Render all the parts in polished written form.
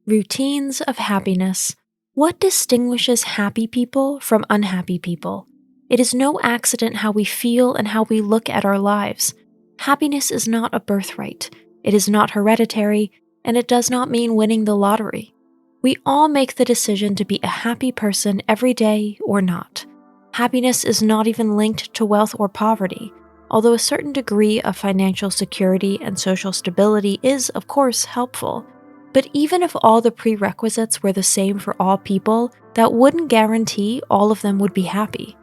Routines of happiness. What distinguishes happy people from unhappy people? It is no accident how we feel and how we look at our lives. Happiness is not a birthright, it is not hereditary, and it does not mean winning the lottery. We all make the decision to be a happy person every day or not. Happiness is not even linked to wealth or poverty, although a certain degree of financial security and social stability is, of course, helpful. But even if all the prerequisites were the same for all people, that wouldn't guarantee all of them would be happy.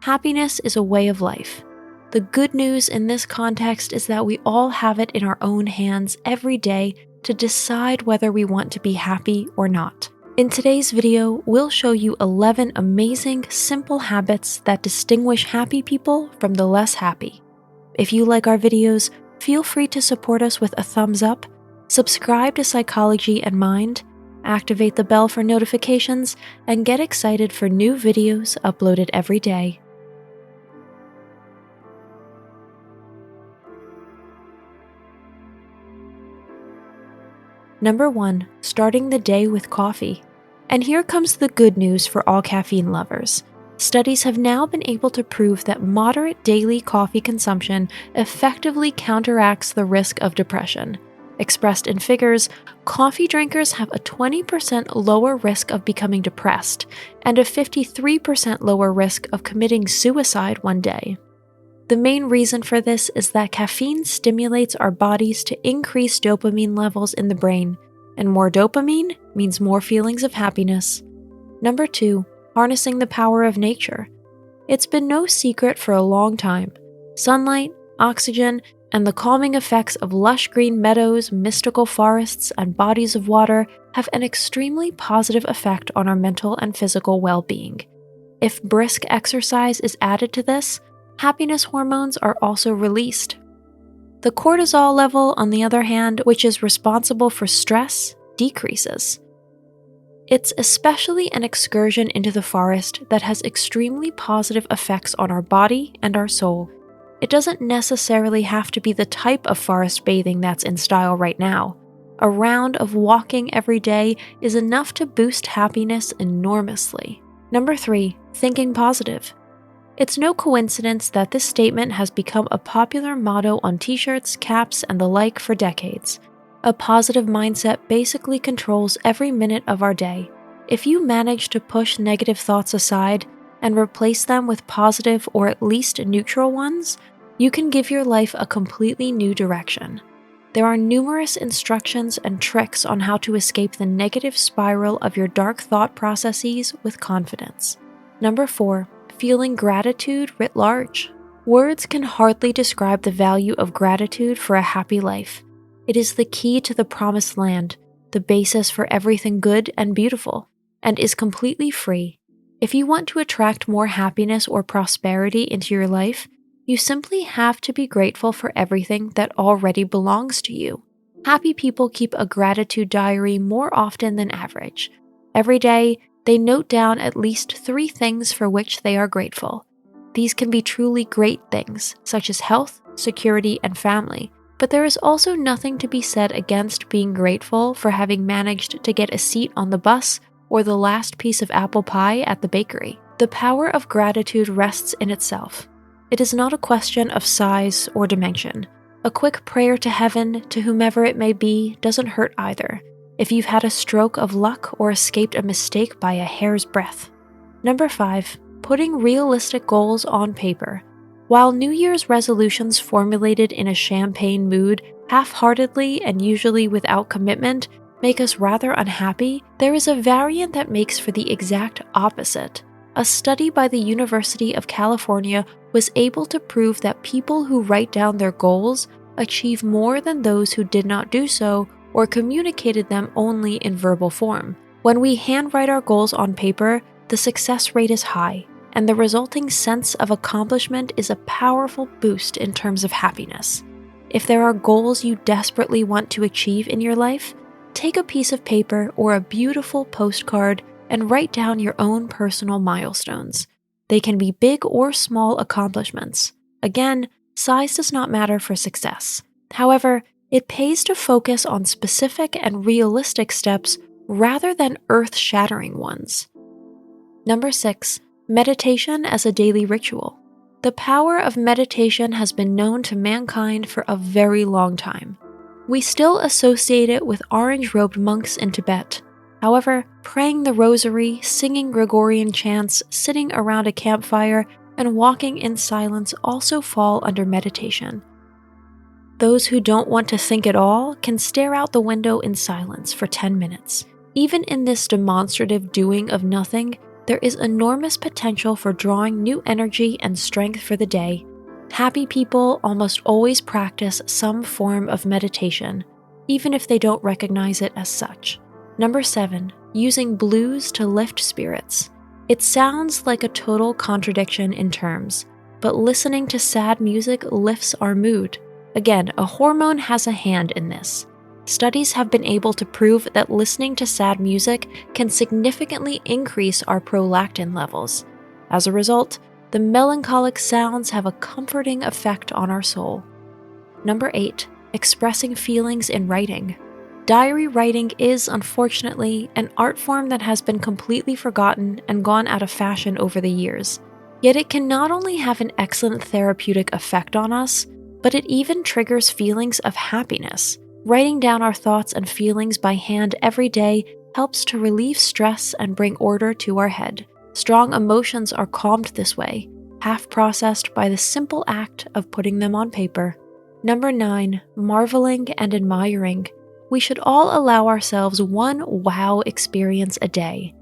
Happiness is a way of life. The good news in this context is that we all have it in our own hands every day to decide whether we want to be happy or not. In today's video, we'll show you 11 amazing, simple habits that distinguish happy people from the less happy. If you like our videos, feel free to support us with a thumbs up, subscribe to Psychology and Mind, activate the bell for notifications, and get excited for new videos uploaded every day. Number 1. Starting the day with coffee. And here comes the good news for all caffeine lovers. Studies have now been able to prove that moderate daily coffee consumption effectively counteracts the risk of depression. Expressed in figures, coffee drinkers have a 20% lower risk of becoming depressed and a 53% lower risk of committing suicide one day. The main reason for this is that caffeine stimulates our bodies to increase dopamine levels in the brain, and more dopamine means more feelings of happiness. Number 2. Harnessing the power of nature. It's been no secret for a long time. Sunlight, oxygen, and the calming effects of lush green meadows, mystical forests, and bodies of water have an extremely positive effect on our mental and physical well-being. If brisk exercise is added to this, happiness hormones are also released. The cortisol level, on the other hand, which is responsible for stress, decreases. It's especially an excursion into the forest that has extremely positive effects on our body and our soul. It doesn't necessarily have to be the type of forest bathing that's in style right now. A round of walking every day is enough to boost happiness enormously. Number 3. Thinking positive. It's no coincidence that this statement has become a popular motto on t-shirts, caps, and the like for decades. A positive mindset basically controls every minute of our day. If you manage to push negative thoughts aside and replace them with positive or at least neutral ones, you can give your life a completely new direction. There are numerous instructions and tricks on how to escape the negative spiral of your dark thought processes with confidence. Number 4. Feeling gratitude writ large. Words can hardly describe the value of gratitude for a happy life. It is the key to the promised land, the basis for everything good and beautiful, and is completely free. If you want to attract more happiness or prosperity into your life, you simply have to be grateful for everything that already belongs to you. Happy people keep a gratitude diary more often than average. Every day, they note down at least 3 things for which they are grateful. These can be truly great things, such as health, security, and family, but there is also nothing to be said against being grateful for having managed to get a seat on the bus or the last piece of apple pie at the bakery. The power of gratitude rests in itself. It is not a question of size or dimension. A quick prayer to heaven, to whomever it may be, doesn't hurt either, if you've had a stroke of luck or escaped a mistake by a hair's breadth. Number 5. Putting realistic goals on paper. While New Year's resolutions formulated in a champagne mood, half-heartedly and usually without commitment, make us rather unhappy, there is a variant that makes for the exact opposite. A study by the University of California was able to prove that people who write down their goals achieve more than those who did not do so or communicated them only in verbal form. When we handwrite our goals on paper, the success rate is high, and the resulting sense of accomplishment is a powerful boost in terms of happiness. If there are goals you desperately want to achieve in your life, take a piece of paper or a beautiful postcard and write down your own personal milestones. They can be big or small accomplishments. Again, size does not matter for success. However, it pays to focus on specific and realistic steps rather than earth-shattering ones. Number 6. Meditation as a daily ritual. The power of meditation has been known to mankind for a very long time. We still associate it with orange-robed monks in Tibet. However, praying the rosary, singing Gregorian chants, sitting around a campfire, and walking in silence also fall under meditation. Those who don't want to think at all can stare out the window in silence for 10 minutes. Even in this demonstrative doing of nothing, there is enormous potential for drawing new energy and strength for the day. Happy people almost always practice some form of meditation, even if they don't recognize it as such. Number 7. Using blues to lift spirits. It sounds like a total contradiction in terms, but listening to sad music lifts our mood. Again, a hormone has a hand in this. Studies have been able to prove that listening to sad music can significantly increase our prolactin levels. As a result, the melancholic sounds have a comforting effect on our soul. Number 8. Expressing feelings in writing. Diary writing is, unfortunately, an art form that has been completely forgotten and gone out of fashion over the years. Yet it can not only have an excellent therapeutic effect on us, but it even triggers feelings of happiness. Writing down our thoughts and feelings by hand every day helps to relieve stress and bring order to our head. Strong emotions are calmed this way, half processed by the simple act of putting them on paper. Number 9. Marveling and admiring. We should all allow ourselves one wow experience a day.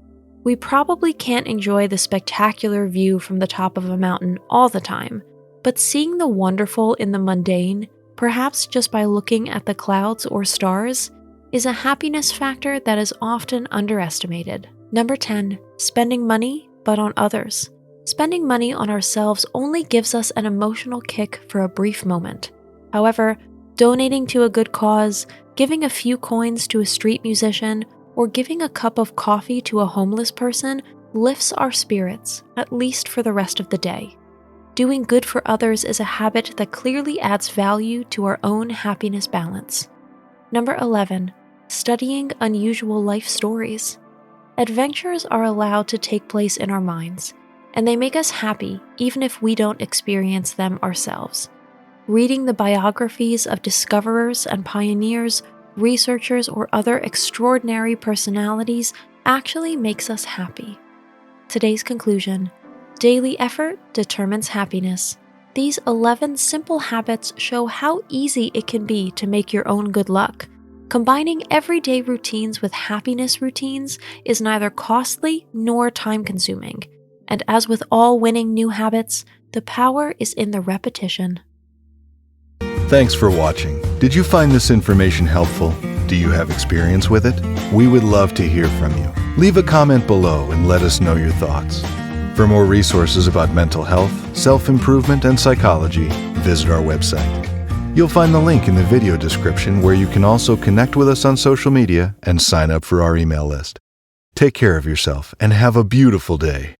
We probably can't enjoy the spectacular view from the top of a mountain all the time, but seeing the wonderful in the mundane, perhaps just by looking at the clouds or stars, is a happiness factor that is often underestimated. Number 10. Spending money, but on others. Spending money on ourselves only gives us an emotional kick for a brief moment. However, donating to a good cause, giving a few coins to a street musician, or giving a cup of coffee to a homeless person lifts our spirits, at least for the rest of the day. Doing good for others is a habit that clearly adds value to our own happiness balance. Number 11. Studying unusual life stories. Adventures are allowed to take place in our minds, and they make us happy even if we don't experience them ourselves. Reading the biographies of discoverers and pioneers, researchers, or other extraordinary personalities actually makes us happy. Today's conclusion: daily effort determines happiness. These 11 simple habits show how easy it can be to make your own good luck. Combining everyday routines with happiness routines is neither costly nor time-consuming. And as with all winning new habits, the power is in the repetition. Thanks for watching. Did you find this information helpful? Do you have experience with it? We would love to hear from you. Leave a comment below and let us know your thoughts. For more resources about mental health, self-improvement, and psychology, visit our website. You'll find the link in the video description where you can also connect with us on social media and sign up for our email list. Take care of yourself and have a beautiful day.